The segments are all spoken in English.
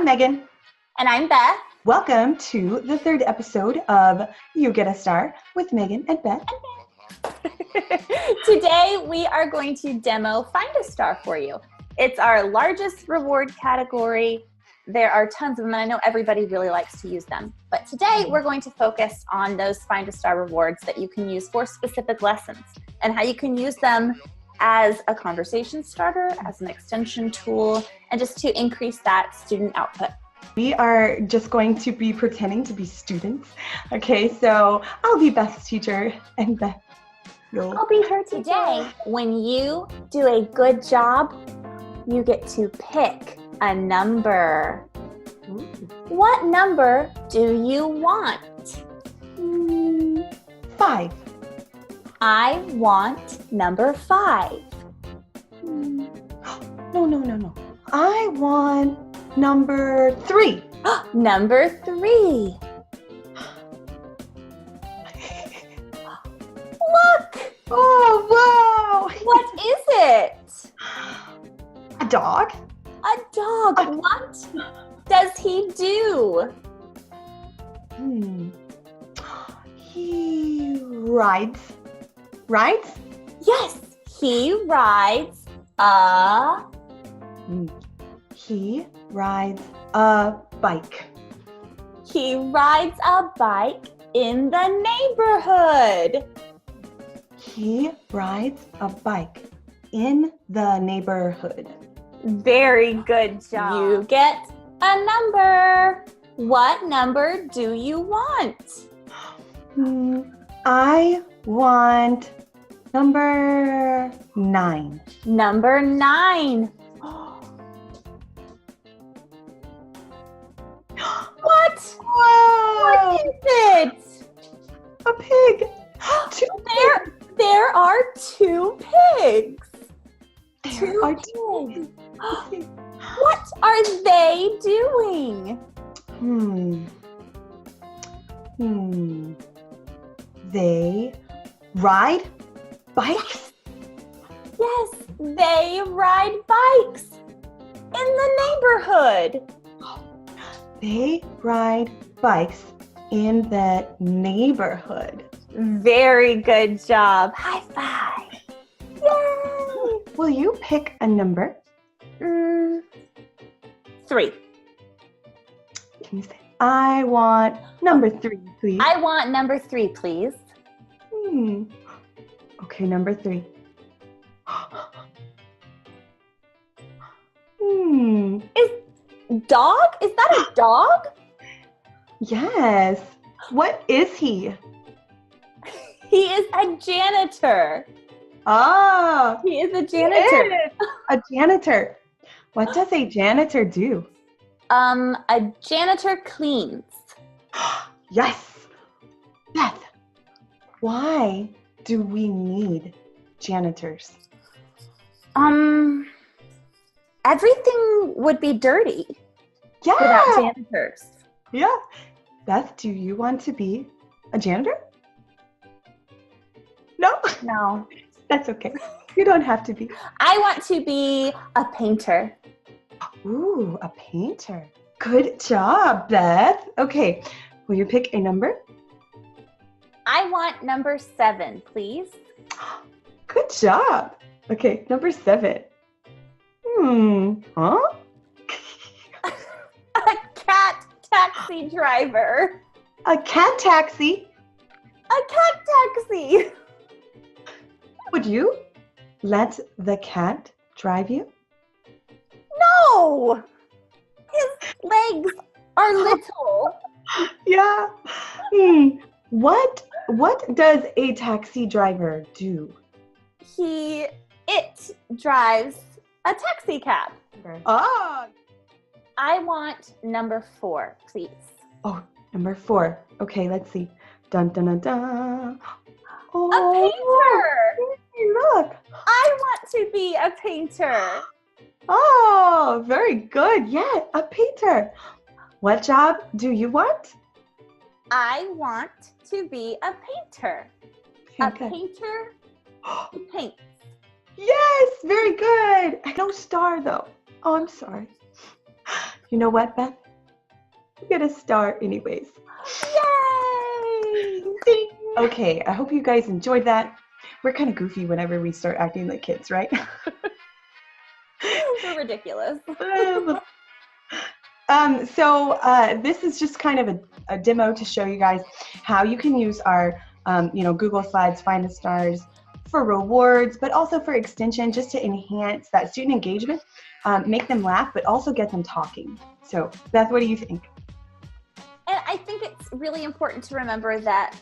I'm Megan. And I'm Beth. Welcome to the third episode of You Get a Star with Megan and Beth. Today we are going to demo Find a Star for you. It's our largest reward category. There are tons of them, and I know everybody really likes to use them. But today we're going to focus on those Find a Star rewards that you can use for specific lessons and how you can use them as a conversation starter, as an extension tool, and just to increase that student output. We are just going to be pretending to be students. Okay, so I'll be Beth's teacher and Beth. I'll be her today. When you do a good job, you get to pick a number. Ooh. What number do you want? 5. I want number 5. No. I want number 3. Number 3. Look! Oh, wow! What is it? A dog? A dog. What does he do? He rides. Rides? Yes, he rides a... He rides a bike. He rides a bike in the neighborhood. He rides a bike in the neighborhood. Very good job. You get a number. What number do you want? I want number 9. Number 9. What? Whoa! What is it? A pig. There are 2 pigs. There are 2 pigs. pigs. What are they doing? They ride bikes? Yes, they ride bikes in the neighborhood. They ride bikes in the neighborhood. Very good job. High five. Yay! Will you pick a number? 3. Can you say, I want number 3, please? I want number 3, please. Okay, number 3. Dog? Is that a dog? Yes. What is he? He is a janitor. Ah, He is a janitor. A janitor. What does a janitor do? A janitor cleans. Yes. Beth, why do we need janitors? Everything would be dirty without janitors. Yeah. Beth, do you want to be a janitor? No? No. That's okay. You don't have to be. I want to be a painter. Ooh, a painter. Good job, Beth. Okay, will you pick a number? I want number 7, please. Good job. Okay, number 7. Huh? A cat taxi driver. A cat taxi? A cat taxi. Would you let the cat drive you? No. His legs are little. Yeah. What does a taxi driver do? It drives a taxi cab. Ah. I want number 4, please. Oh, number 4. Okay, let's see. Dun dun dun dun. Oh, A painter. hey, look. I want to be a painter. Oh, very good. Yeah, a painter. What job do you want? I want to be a painter. A Okay. painter who paints. Yes, very good. No star though. Oh, I'm sorry. you know what, Beth? You get a star anyways. Yay! Ding. Okay, I hope you guys enjoyed that. We're kind of goofy whenever we start acting like kids, right? We're ridiculous. This is just kind of a demo to show you guys how you can use our Google Slides, Find the Stars for rewards, but also for extension, just to enhance that student engagement, make them laugh, but also get them talking. So Beth, what do you think? And I think it's really important to remember that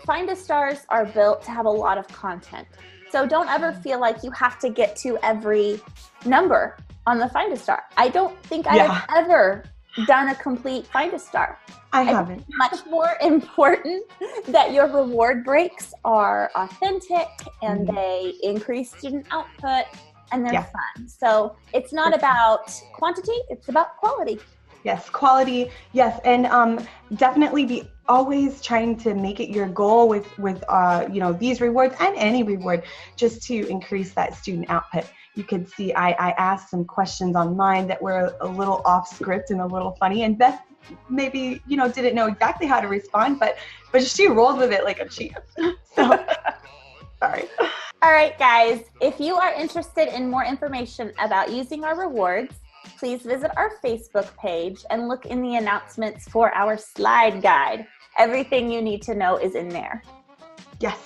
Find a Stars are built to have a lot of content. So don't ever feel like you have to get to every number on the Find a Star. I don't think I have ever done a complete Find a Star. I haven't. It's much more important that your reward breaks are authentic and they increase student output and they're fun. So it's not about quantity, it's about quality. Yes, quality. Yes, and definitely be always trying to make it your goal with these rewards and any reward, just to increase that student output. You could see I asked some questions online that were a little off script and a little funny, and Beth maybe didn't know exactly how to respond, but she rolled with it like a champ. So sorry. All right, guys, if you are interested in more information about using our rewards, please visit our Facebook page and look in the announcements for our slide guide. Everything you need to know is in there. Yes.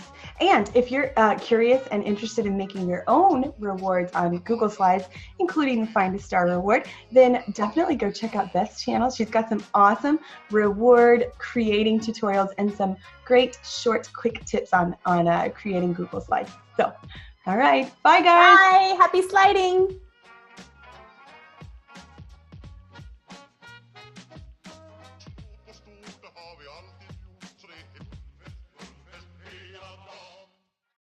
And if you're curious and interested in making your own rewards on Google Slides, including the Find a Star reward, then definitely go check out Beth's channel. She's got some awesome reward creating tutorials and some great short, quick tips on creating Google Slides. So, all right. Bye, guys. Bye. Happy sliding.